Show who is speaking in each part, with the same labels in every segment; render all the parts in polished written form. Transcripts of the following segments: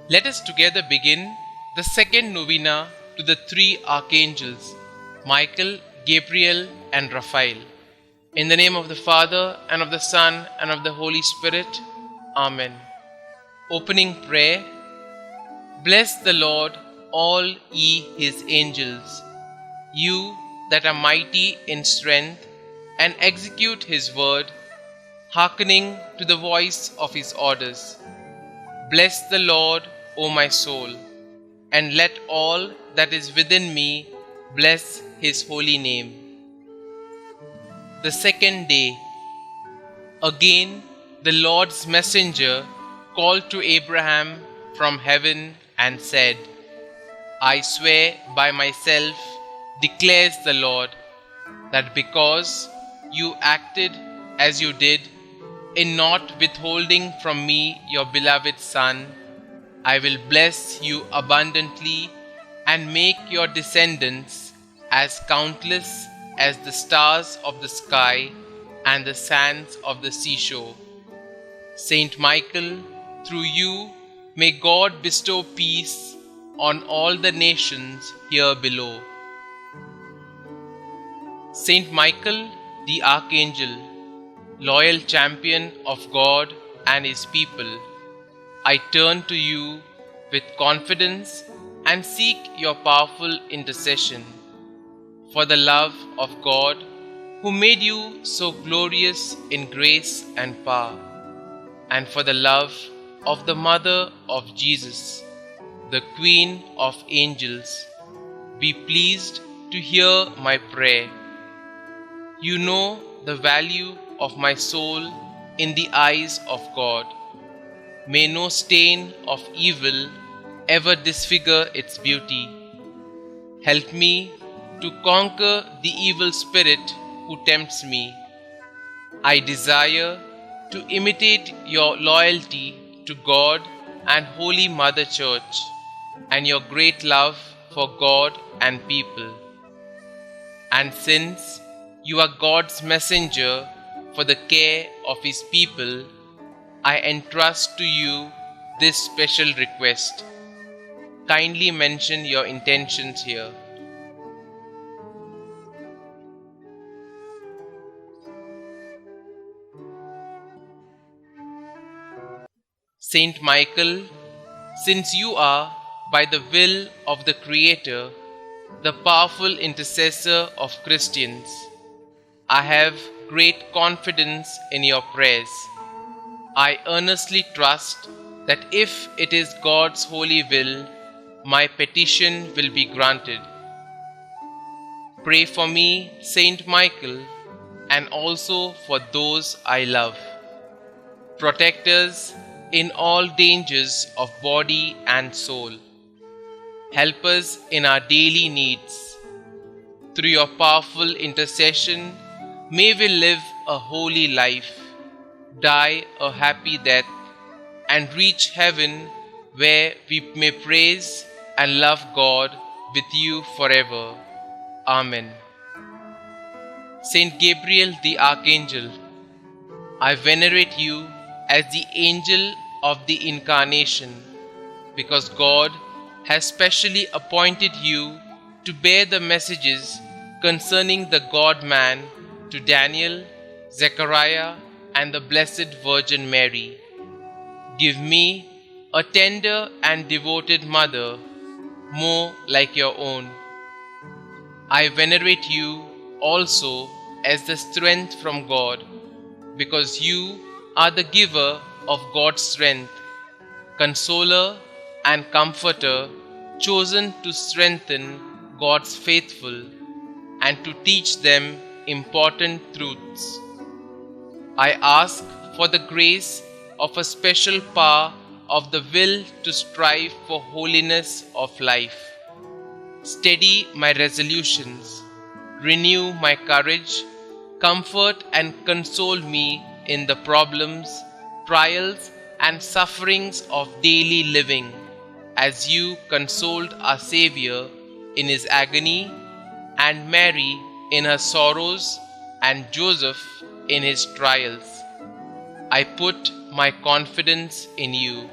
Speaker 1: Let us together begin the second novena to the three archangels, Michael, Gabriel, and Raphael. In the name of the Father, and of the Son, and of the Holy Spirit. Amen. Opening prayer. Bless the Lord, all ye his angels, you that are mighty in strength, and execute his word, hearkening to the voice of his orders. Bless the Lord, O my soul, and let all that is within me bless his holy name. The second day. Again, the Lord's messenger called to Abraham from heaven and said, I swear by myself, declares the Lord, that because you acted as you did in not withholding from me your beloved Son, I will bless you abundantly and make your descendants as countless as the stars of the sky and the sands of the seashore. Saint Michael, through you may God bestow peace on all the nations here below. Saint Michael, the Archangel, loyal champion of God and his people, I turn to you with confidence and seek your powerful intercession. For the love of God, who made you so glorious in grace and power, and for the love of the Mother of Jesus, the Queen of Angels, be pleased to hear my prayer. You know the value of my soul in the eyes of God. May no stain of evil ever disfigure its beauty. Help me to conquer the evil spirit who tempts me. I desire to imitate your loyalty to God and Holy Mother Church, and your great love for God and people. And since you are God's messenger for the care of his people, I entrust to you this special request. Kindly mention your intentions here. Saint Michael, since you are, by the will of the Creator, the powerful intercessor of Christians, I have great confidence in your prayers. I earnestly trust that if it is God's holy will, my petition will be granted. Pray for me, Saint Michael, and also for those I love. Protect us in all dangers of body and soul. Help us in our daily needs. Through your powerful intercession, may we live a holy life, die a happy death, and reach heaven, where we may praise and love God with you forever. Amen. Saint Gabriel the Archangel, I venerate you as the angel of the Incarnation, because God has specially appointed you to bear the messages concerning the God-man to Daniel, Zechariah, and the Blessed Virgin Mary. Give me a tender and devoted mother, more like your own. I venerate you also as the strength from God, because you are the giver of God's strength, consoler and comforter, chosen to strengthen God's faithful and to teach them important truths. I ask for the grace of a special power of the will to strive for holiness of life. Steady my resolutions, renew my courage, comfort and console me in the problems, trials, and sufferings of daily living, as you consoled our Xavier in his agony, and Mary in her sorrows, and Joseph in his trials. I put my confidence in you.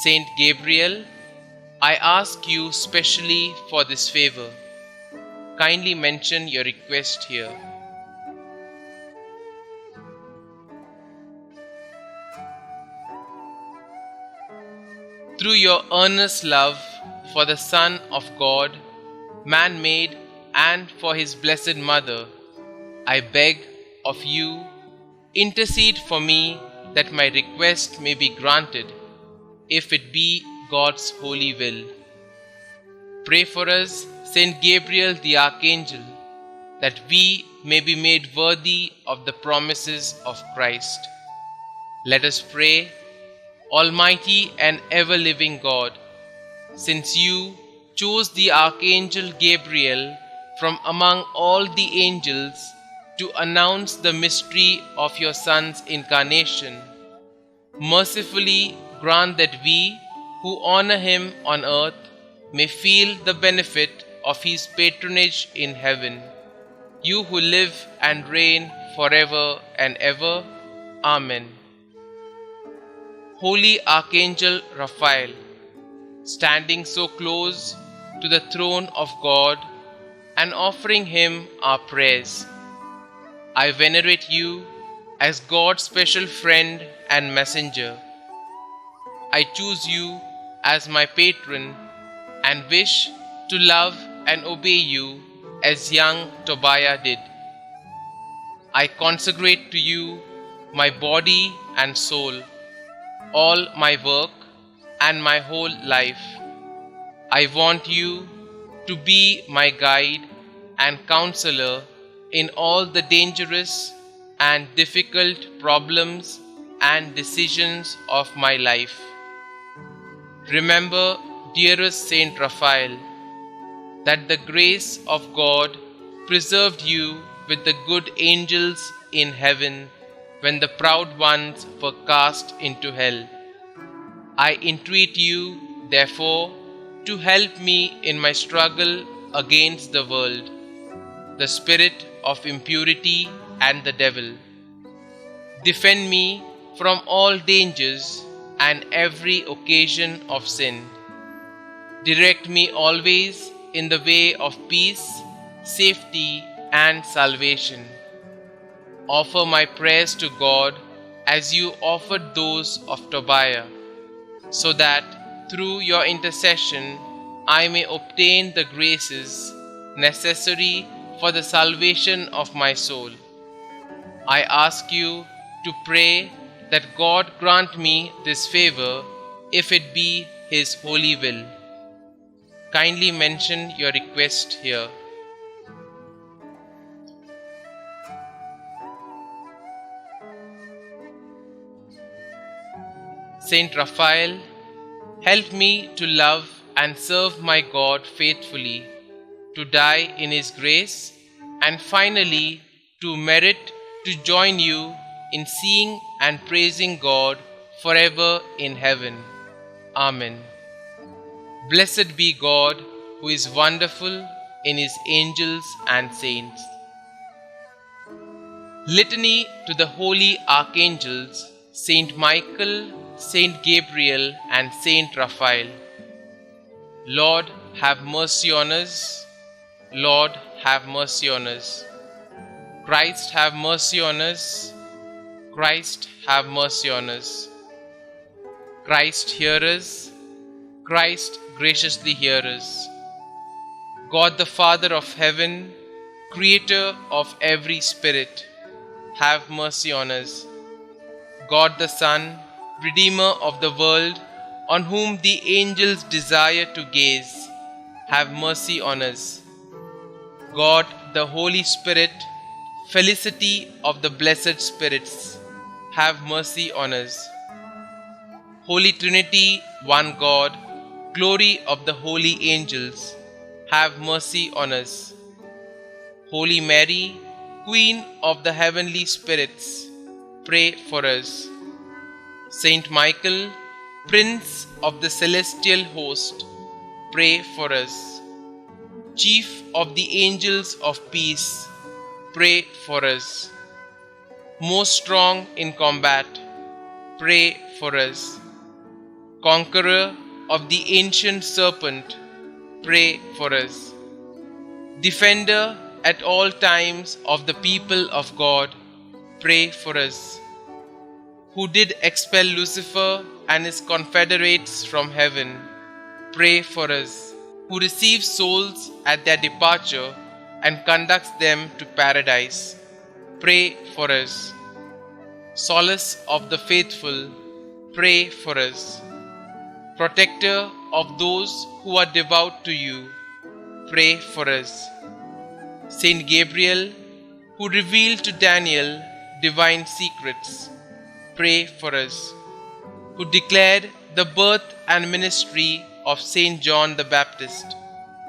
Speaker 1: Saint Gabriel, I ask you specially for this favor. Kindly mention your request here. Through your earnest love for the Son of God, man-made, and for his blessed Mother, I beg of you, intercede for me that my request may be granted, if it be God's holy will. Pray for us, Saint Gabriel the Archangel, that we may be made worthy of the promises of Christ. Let us pray. Almighty and ever-living God, since you chose the Archangel Gabriel from among all the angels to announce the mystery of your Son's incarnation, mercifully grant that we who honor him on earth may feel the benefit of his patronage in heaven. You who live and reign forever and ever. Amen. Holy Archangel Raphael, standing so close to the throne of God and offering him our prayers, I venerate you as God's special friend and messenger. I choose you as my patron and wish to love and obey you as young Tobiah did. I consecrate to you my body and soul, all my work and my whole life. I want you to be my guide and counselor in all the dangerous and difficult problems and decisions of my life. Remember, dearest Saint Raphael, that the grace of God preserved you with the good angels in heaven when the proud ones were cast into hell. I entreat you, therefore, to help me in my struggle against the world, the spirit of impurity, and the devil. Defend me from all dangers and every occasion of sin. Direct me always in the way of peace, safety, and salvation. Offer my prayers to God as you offered those of Tobiah, so that through your intercession I may obtain the graces necessary for the salvation of my soul. I ask you to pray that God grant me this favor, if it be his holy will. Kindly mention your request here. Saint Raphael, help me to love and serve my God faithfully, to die in his grace, and finally to merit to join you in seeing and praising God forever in heaven. Amen. Blessed be God, who is wonderful in his angels and saints. Litany to the holy archangels, Saint Michael, Saint Gabriel, and Saint Raphael. Lord, have mercy on us. Lord, have mercy on us. Christ, have mercy on us. Christ, have mercy on us. Christ, hear us. Christ, graciously hear us. God the Father of heaven, creator of every spirit, have mercy on us. God the Son, Redeemer of the world, on whom the angels desire to gaze, have mercy on us. God the Holy Spirit, felicity of the blessed spirits, have mercy on us. Holy Trinity, one God, glory of the holy angels, have mercy on us. Holy Mary, Queen of the heavenly spirits, pray for us. Saint Michael, Prince of the celestial host, pray for us. Chief of the angels of peace, pray for us. Most strong in combat, pray for us. Conqueror of the ancient serpent, pray for us. Defender at all times of the people of God, pray for us. Who did expel Lucifer and his confederates from heaven, pray for us. Who receives souls at their departure and conducts them to paradise, pray for us. Solace of the faithful, pray for us. Protector of those who are devout to you, pray for us. Saint Gabriel, who revealed to Daniel divine secrets, pray for us. Who declared the birth and ministry of Saint John the Baptist,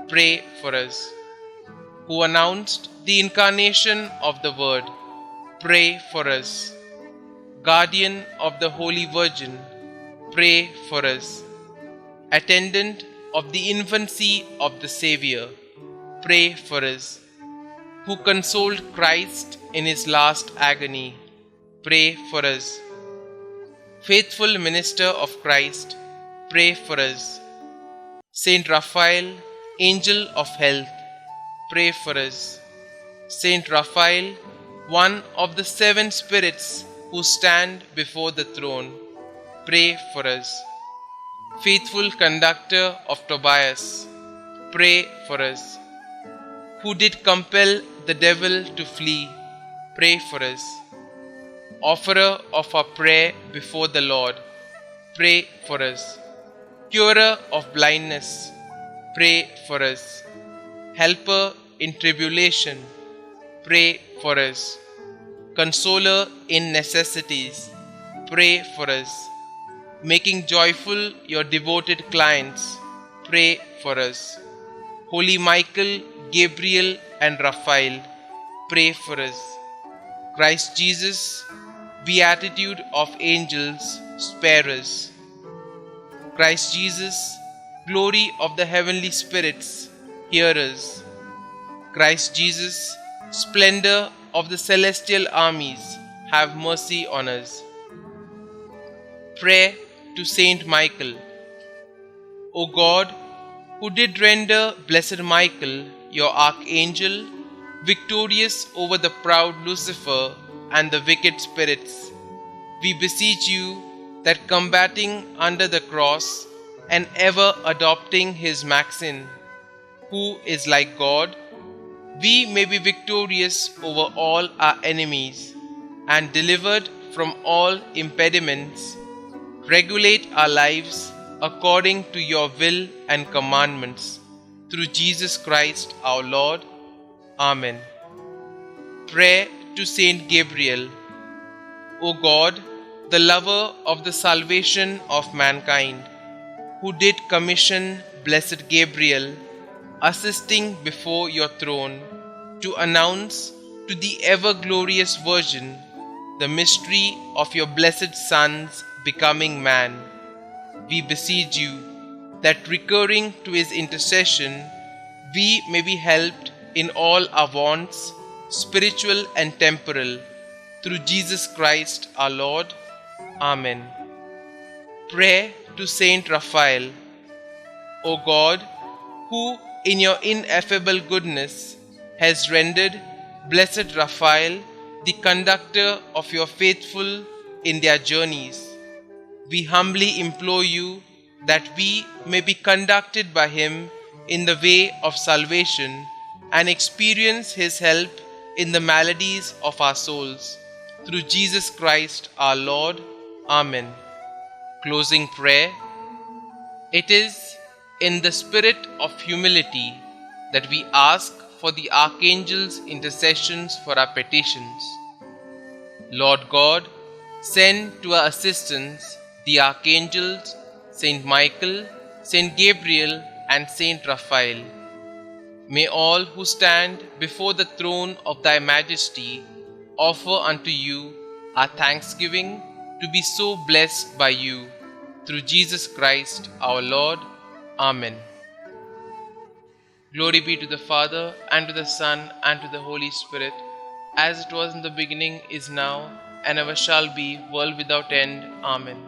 Speaker 1: pray for us. Who announced the incarnation of the Word, pray for us. Guardian of the Holy Virgin, pray for us. Attendant of the infancy of the Xavier, pray for us. Who consoled Christ in his last agony, pray for us. Faithful minister of Christ, pray for us. Saint Raphael, angel of health, pray for us. Saint Raphael, one of the 7 spirits who stand before the throne, pray for us. Faithful conductor of Tobias, pray for us. Who did compel the devil to flee, pray for us. Offerer of our prayer before the Lord, pray for us. Curer of blindness, pray for us. Helper in tribulation, pray for us. Consoler in necessities, pray for us. Making joyful your devoted clients, pray for us. Holy Michael, Gabriel and Raphael, pray for us. Christ Jesus, beatitude of angels, spare us. Christ Jesus, glory of the heavenly spirits, hear us. Christ Jesus, splendor of the celestial armies, have mercy on us. Prayer to Saint Michael. O God, who did render blessed Michael, your archangel, victorious over the proud Lucifer and the wicked spirits, we beseech you that combating under the cross and ever adopting his maxim, who is like God, we may be victorious over all our enemies and delivered from all impediments. Regulate our lives according to your will and commandments, through Jesus Christ our Lord. Amen. Prayer to Saint Gabriel. O God, the lover of the salvation of mankind, who did commission blessed Gabriel, assisting before your throne, to announce to the ever-glorious Virgin the mystery of your blessed Son's becoming man, we beseech you that, recurring to his intercession, we may be helped in all our wants, spiritual and temporal, through Jesus Christ our Lord. Amen. Prayer to Saint Raphael. O God, who in your ineffable goodness has rendered blessed Raphael the conductor of your faithful in their journeys, we humbly implore you that we may be conducted by him in the way of salvation and experience his help in the maladies of our souls. Through Jesus Christ our Lord. Amen. Closing prayer. It is in the spirit of humility that we ask for the Archangels' intercessions for our petitions. Lord God, send to our assistance the Archangels, Saint Michael, Saint Gabriel, and Saint Raphael. May all who stand before the throne of Thy Majesty offer unto you our thanksgiving to be so blessed by you, through Jesus Christ our Lord. Amen. Glory be to the Father, and to the Son, and to the Holy Spirit, as it was in the beginning, is now, and ever shall be, world without end. Amen.